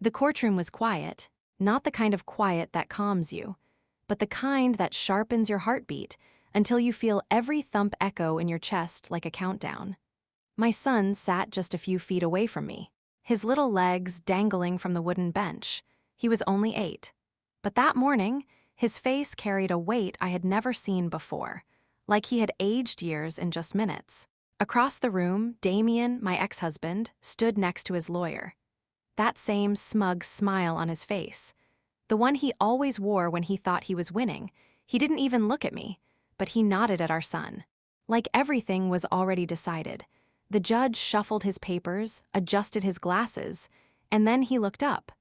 The courtroom was quiet, not the kind of quiet that calms you, but the kind that sharpens your heartbeat until you feel every thump echo in your chest like a countdown. My son sat just a few feet away from me, his little legs dangling from the wooden bench. He was only 8. But that morning, his face carried a weight I had never seen before, like he had aged years in just minutes. Across the room, Damien, my ex-husband, stood next to his lawyer. That same smug smile on his face, the one he always wore when he thought he was winning. He didn't even look at me, but he nodded at our son. Like everything was already decided. The judge shuffled his papers, adjusted his glasses, and then he looked up.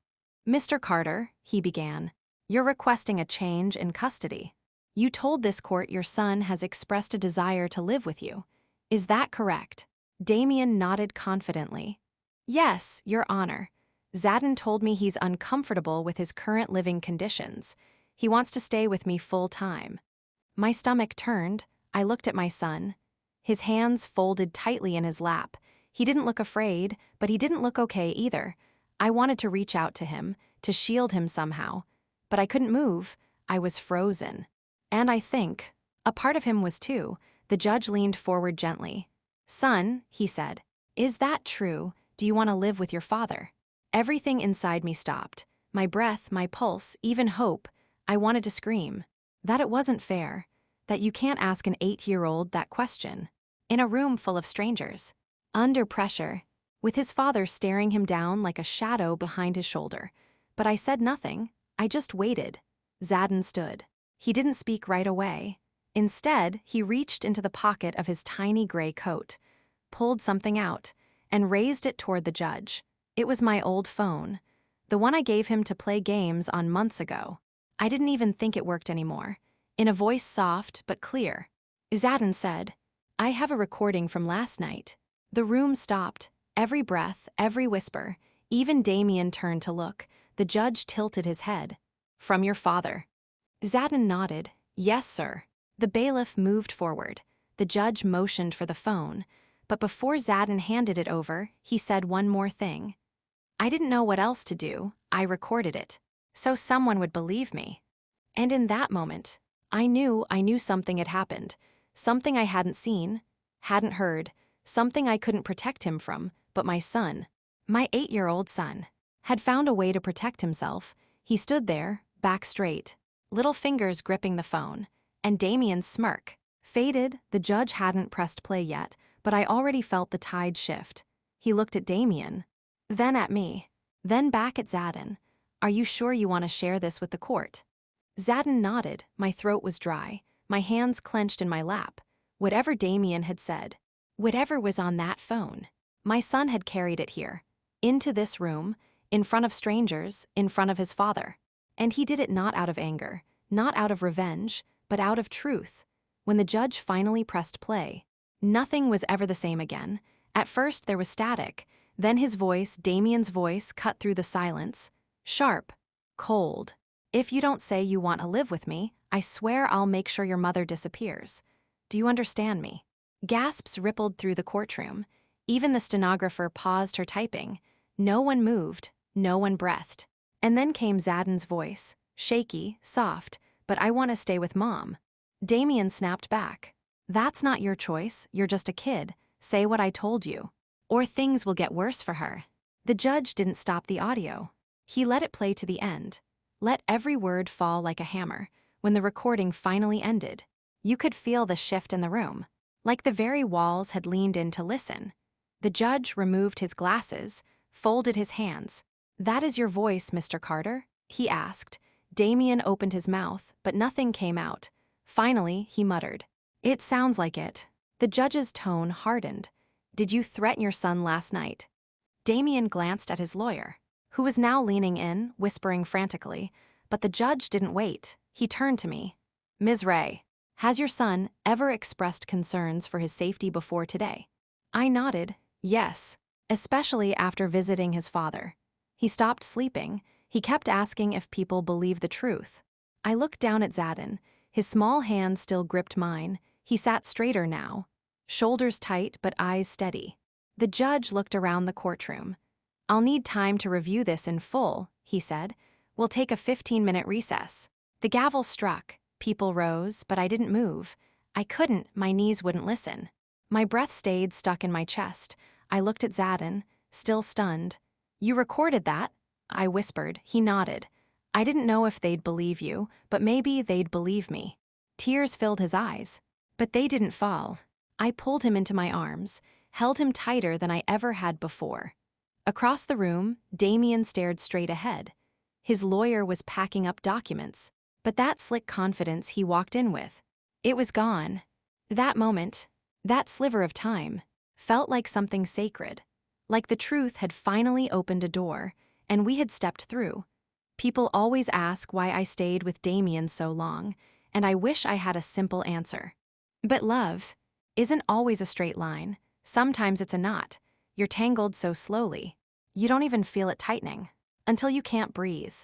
"Mr. Carter," he began, "you're requesting a change in custody. You told this court your son has expressed a desire to live with you. Is that correct?" Damien nodded confidently. "Yes, Your Honor. Zadin told me he's uncomfortable with his current living conditions. He wants to stay with me full-time." My stomach turned. I looked at my son. His hands folded tightly in his lap. He didn't look afraid, but he didn't look okay either. I wanted to reach out to him, to shield him somehow. But I couldn't move. I was frozen. And I think a part of him was too. The judge leaned forward gently. "Son," he said, "is that true? Do you want to live with your father?" Everything inside me stopped. My breath, my pulse, even hope. I wanted to scream. That it wasn't fair. That you can't ask an 8-year-old that question. In a room full of strangers. Under pressure. With his father staring him down like a shadow behind his shoulder. But I said nothing. I just waited. Zadin stood. He didn't speak right away. Instead, he reached into the pocket of his tiny gray coat, pulled something out, and raised it toward the judge. It was my old phone, the one I gave him to play games on months ago. I didn't even think it worked anymore. In a voice soft but clear, Zadin said, "I have a recording from last night." The room stopped, every breath, every whisper. Even Damien turned to look. The judge tilted his head. "From your father." Zadin nodded. "Yes, sir." The bailiff moved forward. The judge motioned for the phone. But before Zadin handed it over, he said one more thing. "I didn't know what else to do. I recorded it. So someone would believe me." And in that moment, I knew something had happened. Something I hadn't seen, hadn't heard, something I couldn't protect him from, but my son, my 8-year-old son, had found a way to protect himself. He stood there, back straight, little fingers gripping the phone, and Damien's smirk faded. The judge hadn't pressed play yet, but I already felt the tide shift. He looked at Damien, then at me, then back at Zadin. "Are you sure you want to share this with the court?" Zadin nodded. My throat was dry, my hands clenched in my lap. Whatever Damien had said, whatever was on that phone, my son had carried it here, into this room, in front of strangers, in front of his father. And he did it not out of anger, not out of revenge, but out of truth. When the judge finally pressed play, nothing was ever the same again. At first there was static, then his voice, Damien's voice, cut through the silence. Sharp, cold. "If you don't say you want to live with me, I swear I'll make sure your mother disappears. Do you understand me?" Gasps rippled through the courtroom. Even the stenographer paused her typing. No one moved, no one breathed. And then came Zadin's voice, shaky, soft, "But I want to stay with Mom." Damien snapped back. "That's not your choice, you're just a kid. Say what I told you. Or things will get worse for her." The judge didn't stop the audio. He let it play to the end. Let every word fall like a hammer. When the recording finally ended, you could feel the shift in the room, like the very walls had leaned in to listen. The judge removed his glasses, folded his hands. "That is your voice, Mr. Carter?" he asked. Damien opened his mouth, but nothing came out. Finally, he muttered, "It sounds like it." The judge's tone hardened. "Did you threaten your son last night?" Damien glanced at his lawyer, who was now leaning in, whispering frantically. But the judge didn't wait. He turned to me. "Ms. Ray, has your son ever expressed concerns for his safety before today?" I nodded, yes, especially after visiting his father. He stopped sleeping. He kept asking if people believe the truth. I looked down at Zadin. His small hand still gripped mine. He sat straighter now, shoulders tight but eyes steady. The judge looked around the courtroom. I'll need time to review this in full, he said. We'll take a 15-minute recess. The gavel struck. People rose, but I didn't move. I couldn't, my knees wouldn't listen. My breath stayed stuck in my chest. I looked at Zadin, still stunned. You recorded that? I whispered. He nodded. I didn't know if they'd believe you, but maybe they'd believe me. Tears filled his eyes. But they didn't fall. I pulled him into my arms, held him tighter than I ever had before. Across the room, Damien stared straight ahead. His lawyer was packing up documents, but that slick confidence he walked in with, it was gone. That moment, that sliver of time, felt like something sacred, like the truth had finally opened a door, and we had stepped through. People always ask why I stayed with Damien so long, and I wish I had a simple answer. But love isn't always a straight line. Sometimes it's a knot. You're tangled so slowly, you don't even feel it tightening, until you can't breathe.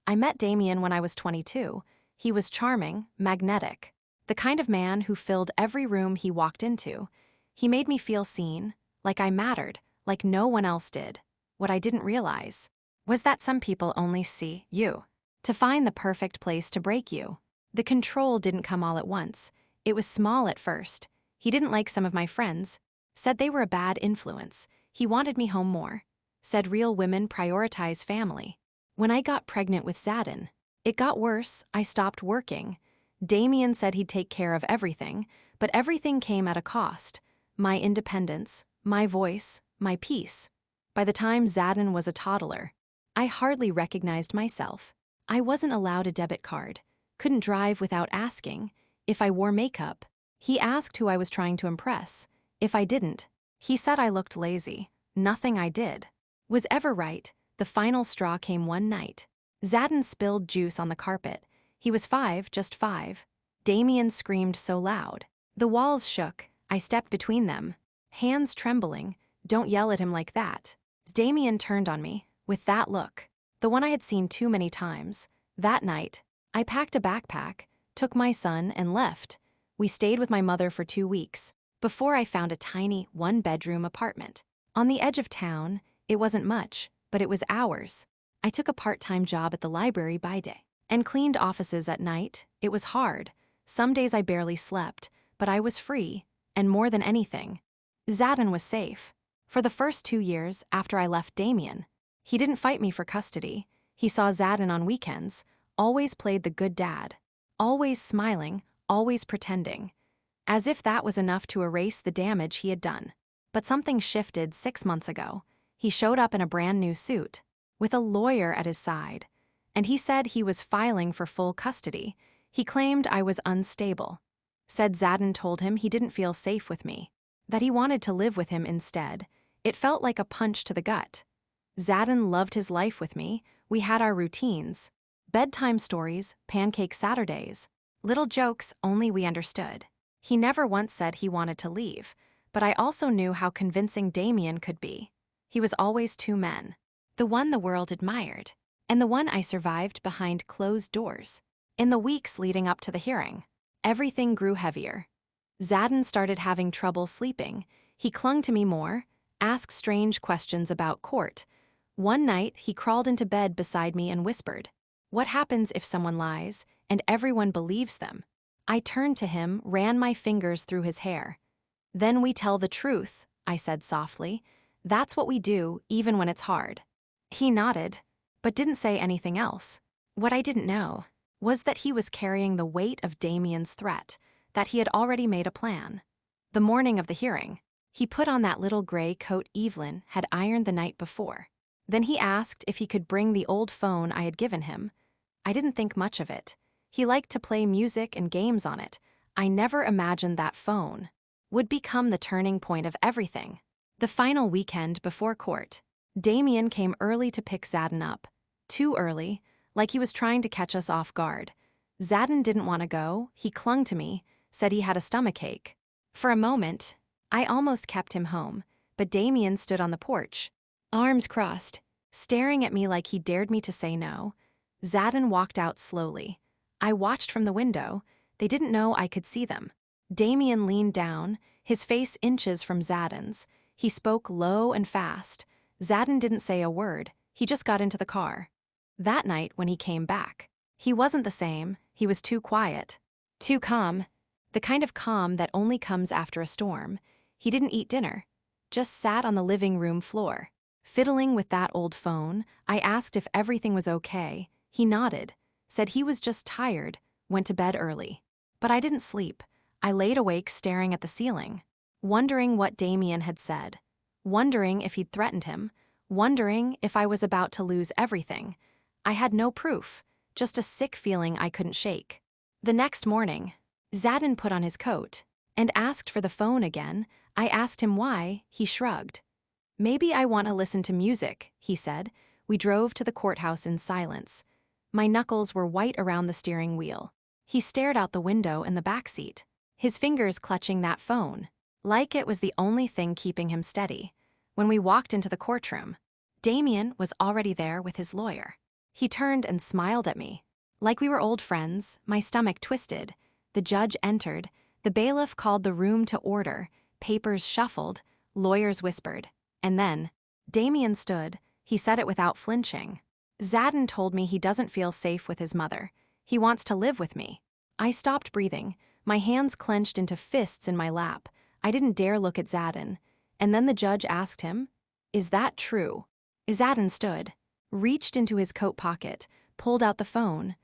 I met Damien when I was 22. He was charming, magnetic, the kind of man who filled every room he walked into. He made me feel seen, like I mattered, like no one else did. What I didn't realize was that some people only see you to find the perfect place to break you. The control didn't come all at once. It was small at first. He didn't like some of my friends, said they were a bad influence. He wanted me home more, said real women prioritize family. When I got pregnant with Zadin, it got worse. I stopped working. Damien said he'd take care of everything, but everything came at a cost. My independence, my voice, my peace. By the time Zadin was a toddler, I hardly recognized myself. I wasn't allowed a debit card, couldn't drive without asking. If I wore makeup, he asked who I was trying to impress. If I didn't, he said I looked lazy. Nothing I did was ever right. The final straw came one night. Zadin spilled juice on the carpet. He was 5, just 5. Damien screamed so loud. The walls shook. I stepped between them, hands trembling. Don't yell at him like that. Damien turned on me, with that look, the one I had seen too many times. That night, I packed a backpack, took my son, and left. We stayed with my mother for 2 weeks, before I found a tiny, one-bedroom apartment. On the edge of town. It wasn't much, but it was ours. I took a part-time job at the library by day and cleaned offices at night. It was hard. Some days I barely slept, but I was free, and more than anything, Zadin was safe. For the first 2 years after I left Damien, he didn't fight me for custody. He saw Zadin on weekends, always played the good dad, always smiling, always pretending, as if that was enough to erase the damage he had done. But something shifted 6 months ago. He showed up in a brand new suit, with a lawyer at his side, and he said he was filing for full custody. He claimed I was unstable, said Zadin told him he didn't feel safe with me, that he wanted to live with him instead. It felt like a punch to the gut. Zadin loved his life with me. We had our routines, bedtime stories, pancake Saturdays, little jokes only we understood. He never once said he wanted to leave, but I also knew how convincing Damien could be. He was always 2 men, the one the world admired, and the one I survived behind closed doors. In the weeks leading up to the hearing, everything grew heavier. Zadin started having trouble sleeping. He clung to me more, asked strange questions about court. One night, he crawled into bed beside me and whispered, "What happens if someone lies, and everyone believes them?" I turned to him, ran my fingers through his hair. "Then we tell the truth," I said softly. "That's what we do, even when it's hard." He nodded, but didn't say anything else. What I didn't know was that he was carrying the weight of Damien's threat, that he had already made a plan. The morning of the hearing, he put on that little gray coat Evelyn had ironed the night before. Then he asked if he could bring the old phone I had given him. I didn't think much of it. He liked to play music and games on it. I never imagined that phone would become the turning point of everything. The final weekend before court, Damien came early to pick Zadin up. Too early, like he was trying to catch us off guard. Zadin didn't want to go. He clung to me, said he had a stomachache. For a moment, I almost kept him home, but Damien stood on the porch, arms crossed, staring at me like he dared me to say no. Zadin walked out slowly. I watched from the window. They didn't know I could see them. Damien leaned down, his face inches from Zadin's. He spoke low and fast. Zadin didn't say a word, he just got into the car. That night, when he came back, he wasn't the same, he was too quiet. Too calm. The kind of calm that only comes after a storm. He didn't eat dinner. Just sat on the living room floor. Fiddling with that old phone, I asked if everything was okay. He nodded, said he was just tired, went to bed early. But I didn't sleep. I laid awake staring at the ceiling, wondering what Damien had said, wondering if he'd threatened him, wondering if I was about to lose everything. I had no proof, just a sick feeling I couldn't shake. The next morning, Zadin put on his coat and asked for the phone again. I asked him why, he shrugged. Maybe I want to listen to music, he said. We drove to the courthouse in silence. My knuckles were white around the steering wheel. He stared out the window in the back seat, his fingers clutching that phone, like it was the only thing keeping him steady. When we walked into the courtroom, Damien was already there with his lawyer. He turned and smiled at me. Like we were old friends, my stomach twisted. The judge entered. The bailiff called the room to order. Papers shuffled. Lawyers whispered. And then, Damien stood. He said it without flinching. Zadin told me he doesn't feel safe with his mother. He wants to live with me. I stopped breathing. My hands clenched into fists in my lap. I didn't dare look at Zadin. And then the judge asked him, "Is that true?" Zadin stood, reached into his coat pocket, pulled out the phone.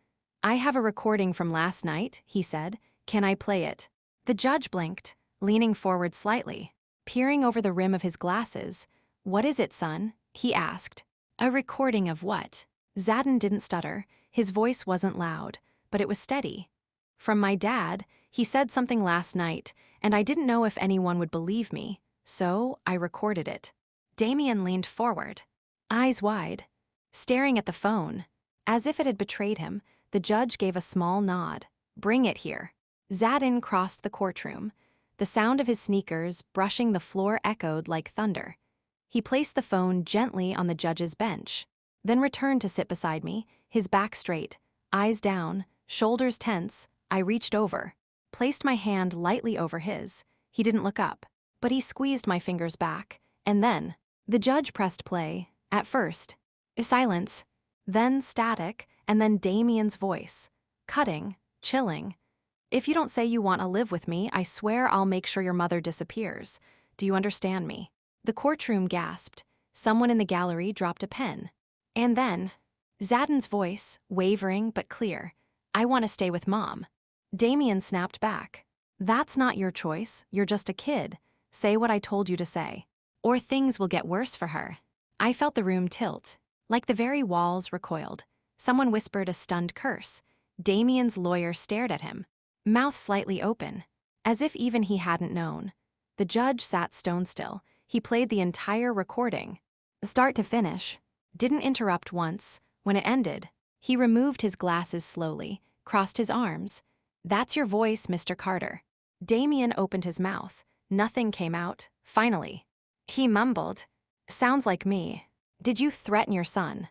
"I have a recording from last night," he said. "Can I play it?" The judge blinked, leaning forward slightly, peering over the rim of his glasses. "What is it, son?" he asked. "A recording of what?" Zadin didn't stutter. His voice wasn't loud, but it was steady. "From my dad. He said something last night, and I didn't know if anyone would believe me, so I recorded it." Damien leaned forward, eyes wide, staring at the phone. As if it had betrayed him, the judge gave a small nod. "Bring it here." Zadin crossed the courtroom. The sound of his sneakers brushing the floor echoed like thunder. He placed the phone gently on the judge's bench, then returned to sit beside me, his back straight, eyes down, shoulders tense. I reached over, placed my hand lightly over his. He didn't look up, but he squeezed my fingers back, and then the judge pressed play. At first, silence, then static, and then Damien's voice, cutting, chilling. "If you don't say you want to live with me, I swear I'll make sure your mother disappears. Do you understand me?" The courtroom gasped. Someone in the gallery dropped a pen. And then, Zadin's voice, wavering but clear. "I want to stay with Mom." Damien snapped back. "That's not your choice. You're just a kid. Say what I told you to say, or things will get worse for her." I felt the room tilt, like the very walls recoiled. Someone whispered a stunned curse. Damien's lawyer stared at him, mouth slightly open, as if even he hadn't known. The judge sat stone still. He played the entire recording, start to finish. Didn't interrupt once. When it ended, he removed his glasses slowly, crossed his arms. "That's your voice, Mr. Carter." Damien opened his mouth. Nothing came out. Finally, he mumbled, "Sounds like me. Did you threaten your son?"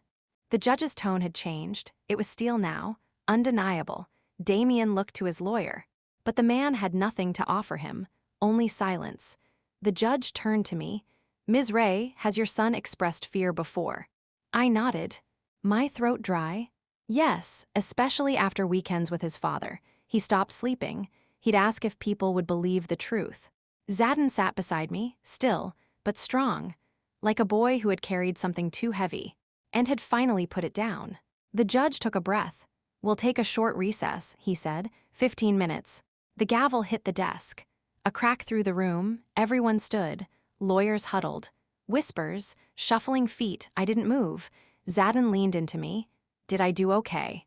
The judge's tone had changed. It was steel now, undeniable. Damien looked to his lawyer, but the man had nothing to offer him, only silence. The judge turned to me. "Ms. Ray, has your son expressed fear before?" I nodded. My throat dry. "Yes, especially after weekends with his father. He stopped sleeping. He'd ask if people would believe the truth." Zadin sat beside me, still, but strong, like a boy who had carried something too heavy and had finally put it down. The judge took a breath. "We'll take a short recess," he said. 15 minutes. The gavel hit the desk. A crack through the room. Everyone stood. Lawyers huddled. Whispers, shuffling feet. I didn't move. Zadin leaned into me. "Did I do okay?"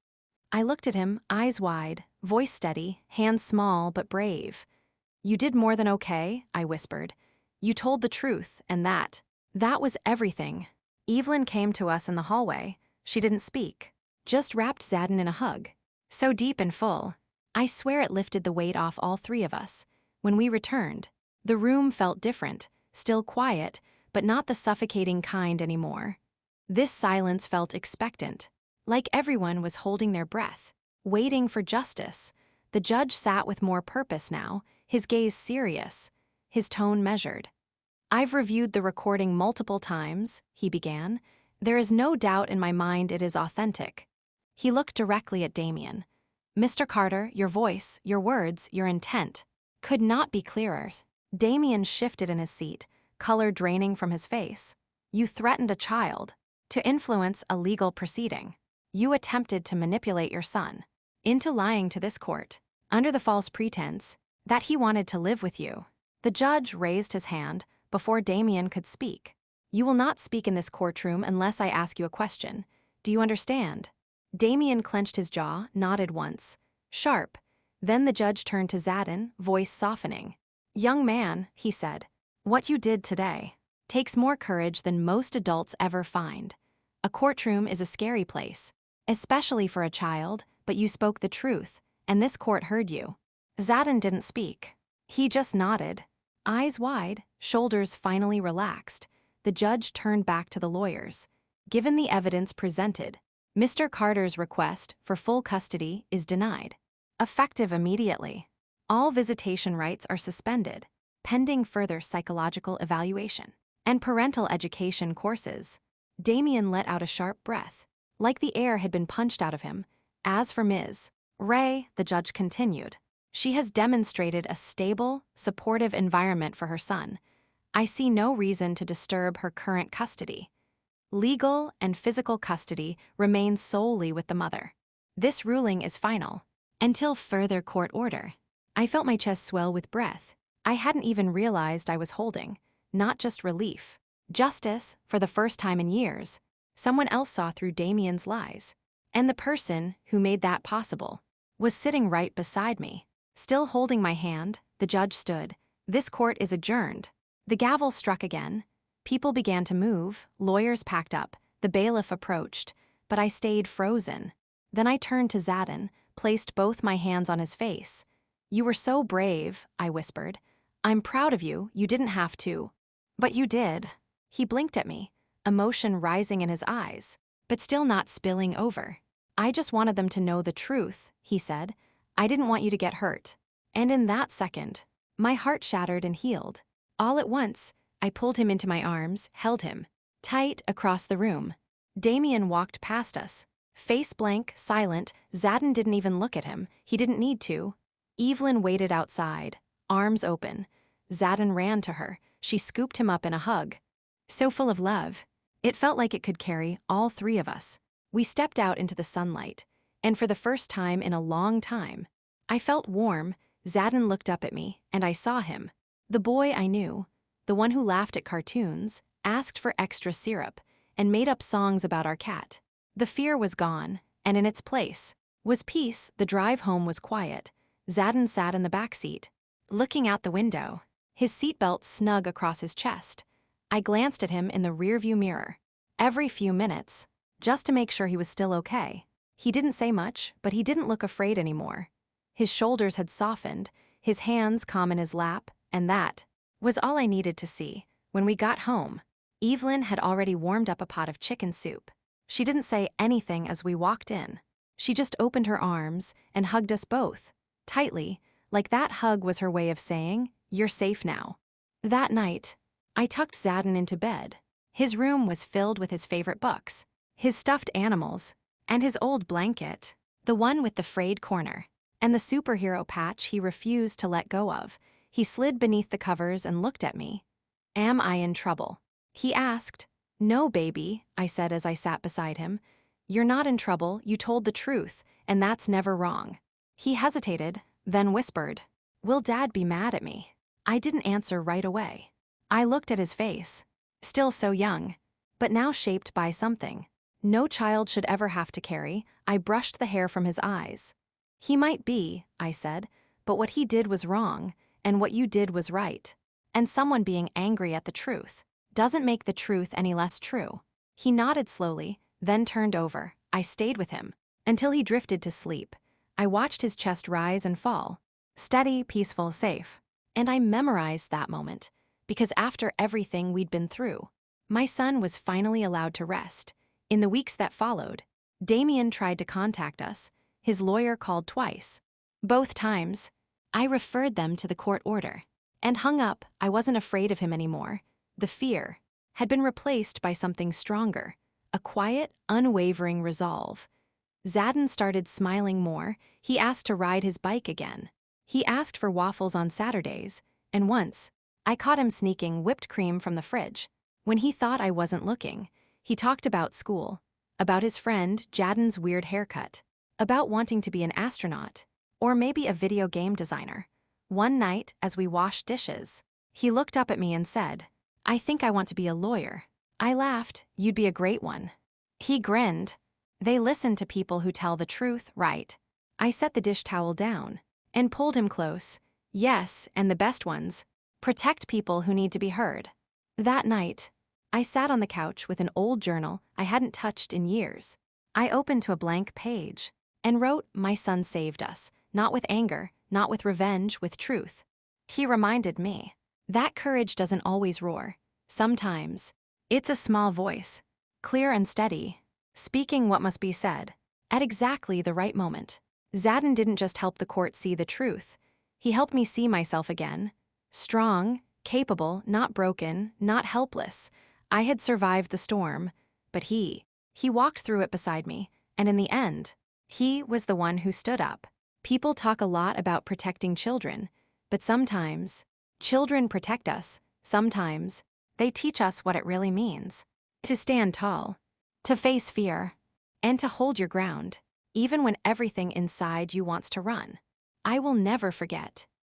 I looked at him, eyes wide, voice steady, hands small but brave. "You did more than okay," I whispered. "You told the truth, and that was everything." Evelyn came to us in the hallway. She didn't speak, just wrapped Zadin in a hug. So deep and full. I swear it lifted the weight off all three of us. When we returned, the room felt different, still quiet, but not the suffocating kind anymore. This silence felt expectant, like everyone was holding their breath, waiting for justice. The judge sat with more purpose now, his gaze serious, his tone measured. "I've reviewed the recording multiple times," he began. "There is no doubt in my mind it is authentic." He looked directly at Damien. "Mr. Carter, your voice, your words, your intent could not be clearer." Damien shifted in his seat, color draining from his face. "You threatened a child to influence a legal proceeding. You attempted to manipulate your son into lying to this court under the false pretense that he wanted to live with you." The judge raised his hand before Damien could speak. "You will not speak in this courtroom unless I ask you a question. Do you understand?" Damien clenched his jaw, nodded once. Sharp. Then the judge turned to Zadin, voice softening. "Young man," he said, "what you did today takes more courage than most adults ever find. A courtroom is a scary place, especially for a child, but you spoke the truth, and this court heard you." Zadin didn't speak. He just nodded. Eyes wide, shoulders finally relaxed, the judge turned back to the lawyers. "Given the evidence presented, Mr. Carter's request for full custody is denied. Effective immediately. All visitation rights are suspended, pending further psychological evaluation and parental education courses." Damien let out a sharp breath, like the air had been punched out of him. "As for Ms. Ray," the judge continued, "she has demonstrated a stable, supportive environment for her son. I see no reason to disturb her current custody. Legal and physical custody remain solely with the mother. This ruling is final until further court order." I felt my chest swell with breath. I hadn't even realized I was holding, not just relief, justice for the first time in years. Someone else saw through Damien's lies. And the person who made that possible was sitting right beside me. Still holding my hand, the judge stood. "This court is adjourned." The gavel struck again. People began to move, lawyers packed up, the bailiff approached, but I stayed frozen. Then I turned to Zadin, placed both my hands on his face. "You were so brave," I whispered. "I'm proud of you, you didn't have to." "But you did." He blinked at me, emotion rising in his eyes, but still not spilling over. "I just wanted them to know the truth," he said. "I didn't want you to get hurt." And in that second, my heart shattered and healed. All at once, I pulled him into my arms, held him tight across the room. Damien walked past us, face blank, silent. Zadin didn't even look at him. He didn't need to. Evelyn waited outside, arms open. Zadin ran to her. She scooped him up in a hug, so full of love. It felt like it could carry all three of us. We stepped out into the sunlight, and for the first time in a long time, I felt warm. Zadin looked up at me, and I saw him. The boy I knew, the one who laughed at cartoons, asked for extra syrup, and made up songs about our cat. The fear was gone, and in its place was peace. The drive home was quiet. Zadin sat in the back seat, looking out the window, his seatbelt snug across his chest. I glanced at him in the rearview mirror, every few minutes, just to make sure he was still okay. He didn't say much, but he didn't look afraid anymore. His shoulders had softened, his hands calm in his lap, and that was all I needed to see. When we got home, Evelyn had already warmed up a pot of chicken soup. She didn't say anything as we walked in. She just opened her arms and hugged us both, tightly, like that hug was her way of saying, "You're safe now." That night, I tucked Zadin into bed. His room was filled with his favorite books, his stuffed animals, and his old blanket, the one with the frayed corner, and the superhero patch he refused to let go of. He slid beneath the covers and looked at me. "Am I in trouble?" he asked. "No, baby," I said as I sat beside him. "You're not in trouble, you told the truth, and that's never wrong." He hesitated, then whispered, "Will Dad be mad at me?" I didn't answer right away. I looked at his face, still so young, but now shaped by something no child should ever have to carry. I brushed the hair from his eyes. "He might be," I said, "but what he did was wrong, and what you did was right. And someone being angry at the truth doesn't make the truth any less true." He nodded slowly, then turned over. I stayed with him until he drifted to sleep. I watched his chest rise and fall, steady, peaceful, safe. And I memorized that moment, because after everything we'd been through, my son was finally allowed to rest. In the weeks that followed, Damien tried to contact us. His lawyer called twice. Both times, I referred them to the court order and hung up. I wasn't afraid of him anymore, The fear had been replaced by something stronger, a quiet, unwavering resolve. Zadin started smiling more. He asked to ride his bike again. He asked for waffles on Saturdays, and once, I caught him sneaking whipped cream from the fridge. When he thought I wasn't looking, he talked about school, about his friend Jadin's weird haircut, about wanting to be an astronaut, or maybe a video game designer. One night, as we washed dishes, he looked up at me and said, "I think I want to be a lawyer." I laughed. "You'd be a great one." He grinned. "They listen to people who tell the truth, right?" I set the dish towel down and pulled him close. "Yes, and the best ones. Protect people who need to be heard." That night, I sat on the couch with an old journal I hadn't touched in years. I opened to a blank page and wrote, "My son saved us, not with anger, not with revenge, with truth." He reminded me that courage doesn't always roar. Sometimes, it's a small voice, clear and steady, speaking what must be said, at exactly the right moment. Zadin didn't just help the court see the truth. He helped me see myself again. Strong, capable, not broken, not helpless. I had survived the storm, but he walked through it beside me, and in the end, he was the one who stood up. People talk a lot about protecting children, but sometimes, children protect us. Sometimes, they teach us what it really means. To stand tall, to face fear, and to hold your ground, even when everything inside you wants to run. I will never forget